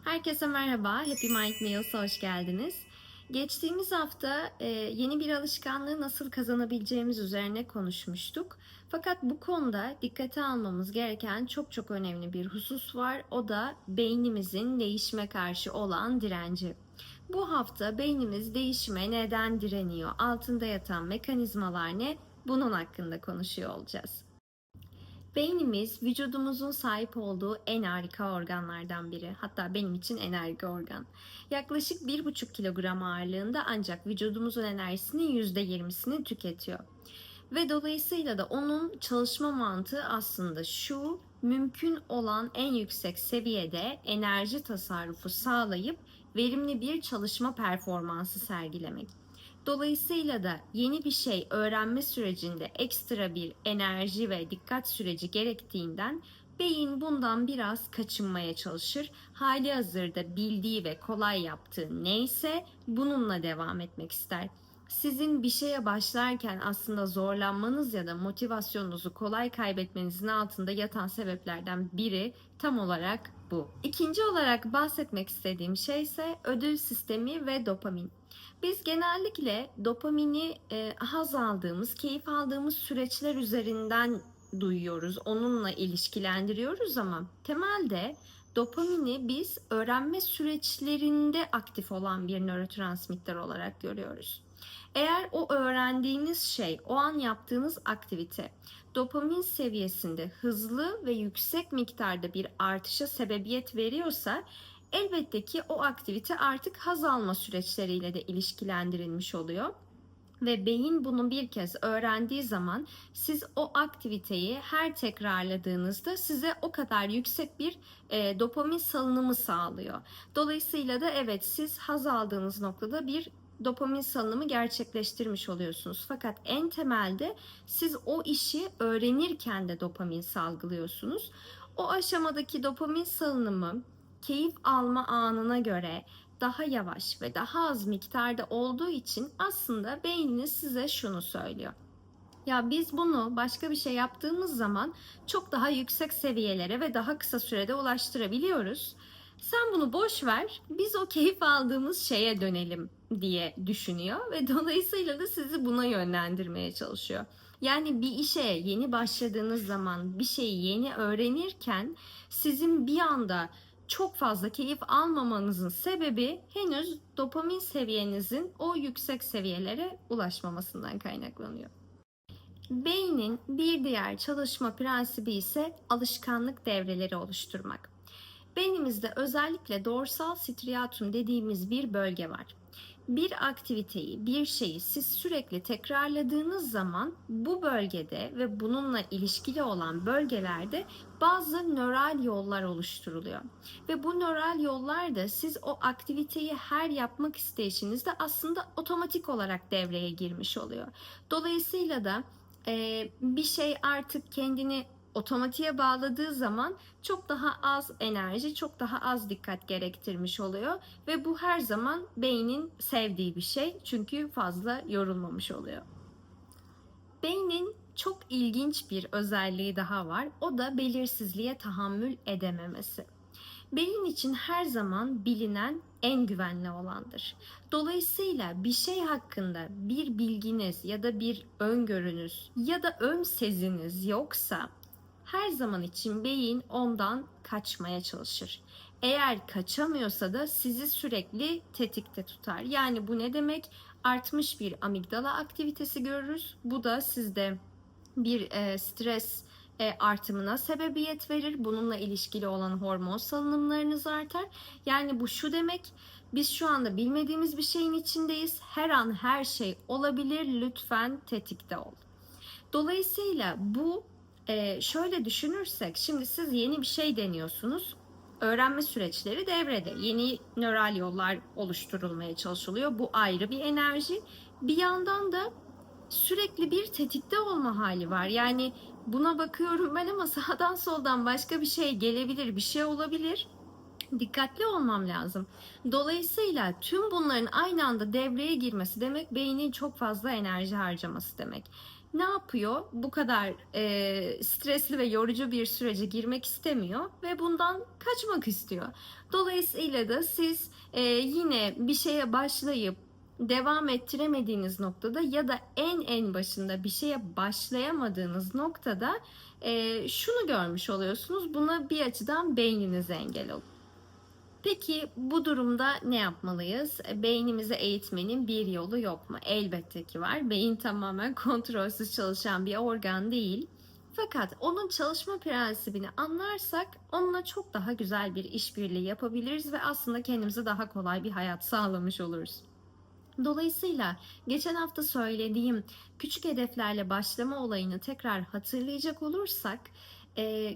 Herkese merhaba, Happy Mind Meals'a hoş geldiniz. Geçtiğimiz hafta yeni bir alışkanlığı nasıl kazanabileceğimiz üzerine konuşmuştuk. Fakat bu konuda dikkate almamız gereken çok önemli bir husus var. O da beynimizin değişime karşı olan direnci. Bu hafta beynimiz değişime neden direniyor? Altında yatan mekanizmalar ne? Bunun hakkında konuşuyor olacağız. Beynimiz vücudumuzun sahip olduğu en harika organlardan biri. Hatta benim için en harika organ. Yaklaşık 1,5 kilogram ağırlığında ancak vücudumuzun enerjisinin %20'sini tüketiyor. Ve dolayısıyla da onun çalışma mantığı aslında şu: mümkün olan en yüksek seviyede enerji tasarrufu sağlayıp verimli bir çalışma performansı sergilemek. Dolayısıyla da yeni bir şey öğrenme sürecinde ekstra bir enerji ve dikkat süreci gerektiğinden beyin bundan biraz kaçınmaya çalışır. Halihazırda bildiği ve kolay yaptığı neyse bununla devam etmek ister. Sizin bir şeye başlarken aslında zorlanmanız ya da motivasyonunuzu kolay kaybetmenizin altında yatan sebeplerden biri tam olarak bu. İkinci olarak bahsetmek istediğim şey ise ödül sistemi ve dopamin. Biz genellikle dopamini haz aldığımız, keyif aldığımız süreçler üzerinden duyuyoruz, onunla ilişkilendiriyoruz ama temelde dopamini biz öğrenme süreçlerinde aktif olan bir nörotransmitter olarak görüyoruz. Eğer o öğrendiğiniz şey, o an yaptığınız aktivite dopamin seviyesinde hızlı ve yüksek miktarda bir artışa sebebiyet veriyorsa elbette ki o aktivite artık haz alma süreçleriyle de ilişkilendirilmiş oluyor. Ve beyin bunu bir kez öğrendiği zaman siz o aktiviteyi her tekrarladığınızda size o kadar yüksek bir dopamin salınımı sağlıyor. Dolayısıyla da evet, siz haz aldığınız noktada bir dopamin salınımı gerçekleştirmiş oluyorsunuz. Fakat en temelde siz o işi öğrenirken de dopamin salgılıyorsunuz. O aşamadaki dopamin salınımı keyif alma anına göre daha yavaş ve daha az miktarda olduğu için aslında beyniniz size şunu söylüyor: ya biz bunu başka bir şey yaptığımız zaman çok daha yüksek seviyelere ve daha kısa sürede ulaştırabiliyoruz. Sen bunu boş ver, biz o keyif aldığımız şeye dönelim diye düşünüyor ve dolayısıyla da sizi buna yönlendirmeye çalışıyor. Yani bir işe yeni başladığınız zaman, bir şeyi yeni öğrenirken sizin bir anda çok fazla keyif almamanızın sebebi henüz dopamin seviyenizin o yüksek seviyelere ulaşmamasından kaynaklanıyor. Beynin bir diğer çalışma prensibi ise alışkanlık devreleri oluşturmak. Beynimizde özellikle dorsal striatum dediğimiz bir bölge var. Bir aktiviteyi, bir şeyi siz sürekli tekrarladığınız zaman bu bölgede ve bununla ilişkili olan bölgelerde bazı nöral yollar oluşturuluyor. Ve bu nöral yollar da siz o aktiviteyi her yapmak isteyişinizde aslında otomatik olarak devreye girmiş oluyor. Dolayısıyla da bir şey artık kendini otomatiğe bağladığı zaman çok daha az enerji, çok daha az dikkat gerektirmiş oluyor ve bu her zaman beynin sevdiği bir şey, çünkü fazla yorulmamış oluyor. Beynin çok ilginç bir özelliği daha var. O da belirsizliğe tahammül edememesi. Beyin için her zaman bilinen en güvenli olandır. Dolayısıyla bir şey hakkında bir bilginiz ya da bir öngörünüz ya da ön seziniz yoksa her zaman için beyin ondan kaçmaya çalışır. Eğer kaçamıyorsa da sizi sürekli tetikte tutar. Yani bu ne demek? Artmış bir amigdala aktivitesi görürüz. Bu da sizde bir stres artımına sebebiyet verir. Bununla ilişkili olan hormon salınımlarınız artar. Yani bu şu demek: biz şu anda bilmediğimiz bir şeyin içindeyiz. Her an her şey olabilir. Lütfen tetikte ol. Dolayısıyla bu şöyle düşünürsek, şimdi siz yeni bir şey deniyorsunuz. Öğrenme süreçleri devrede. Yeni nöral yollar oluşturulmaya çalışılıyor. Bu ayrı bir enerji. Bir yandan da sürekli bir tetikte olma hali var. Yani buna bakıyorum ben ama sağdan soldan başka bir şey gelebilir, bir şey olabilir. Dikkatli olmam lazım. Dolayısıyla tüm bunların aynı anda devreye girmesi demek beynin çok fazla enerji harcaması demek. ne yapıyor? Bu kadar stresli ve yorucu bir sürece girmek istemiyor ve bundan kaçmak istiyor. Dolayısıyla da siz yine bir şeye başlayıp devam ettiremediğiniz noktada ya da en başında bir şeye başlayamadığınız noktada şunu görmüş oluyorsunuz. Buna bir açıdan beyniniz engel oluyor. Peki bu durumda ne yapmalıyız? Beynimizi eğitmenin bir yolu yok mu? Elbette ki var. Beyin tamamen kontrolsüz çalışan bir organ değil. Fakat onun çalışma prensibini anlarsak onunla çok daha güzel bir işbirliği yapabiliriz ve aslında kendimize daha kolay bir hayat sağlamış oluruz. Dolayısıyla geçen hafta söylediğim küçük hedeflerle başlama olayını tekrar hatırlayacak olursak,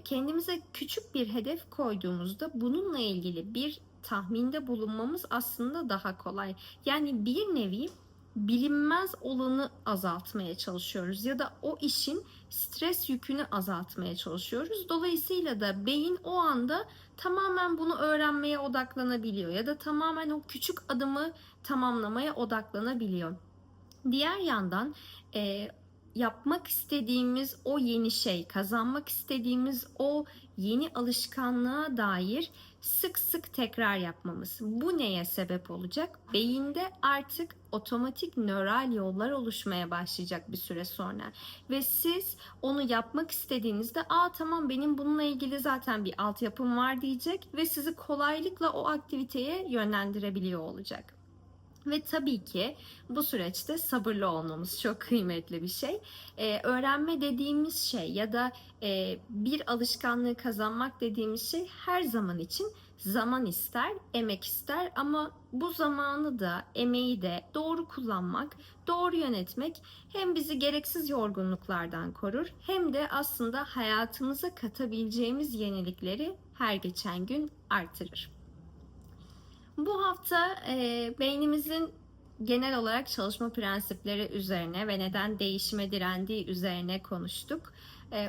kendimize küçük bir hedef koyduğumuzda bununla ilgili bir tahminde bulunmamız aslında daha kolay. Yani bir nevi bilinmez olanı azaltmaya çalışıyoruz ya da o işin stres yükünü azaltmaya çalışıyoruz. Dolayısıyla da beyin o anda tamamen bunu öğrenmeye odaklanabiliyor ya da tamamen o küçük adımı tamamlamaya odaklanabiliyor. Diğer yandan yapmak istediğimiz o yeni şey, kazanmak istediğimiz o yeni alışkanlığa dair sık sık tekrar yapmamız. Bu neye sebep olacak? Beyinde artık otomatik nöral yollar oluşmaya başlayacak bir süre sonra. Ve siz onu yapmak istediğinizde, tamam benim bununla ilgili zaten bir altyapım var diyecek ve sizi kolaylıkla o aktiviteye yönlendirebiliyor olacak. Ve tabii ki bu süreçte sabırlı olmamız çok kıymetli bir şey. Öğrenme dediğimiz şey ya da bir alışkanlığı kazanmak dediğimiz şey her zaman için zaman ister, emek ister ama bu zamanı da, emeği de doğru kullanmak, doğru yönetmek hem bizi gereksiz yorgunluklardan korur hem de aslında hayatımıza katabileceğimiz yenilikleri her geçen gün artırır. Bu hafta beynimizin genel olarak çalışma prensipleri üzerine ve neden değişime direndiği üzerine konuştuk.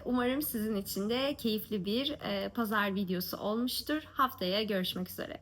Umarım sizin için de keyifli bir pazar videosu olmuştur. Haftaya görüşmek üzere.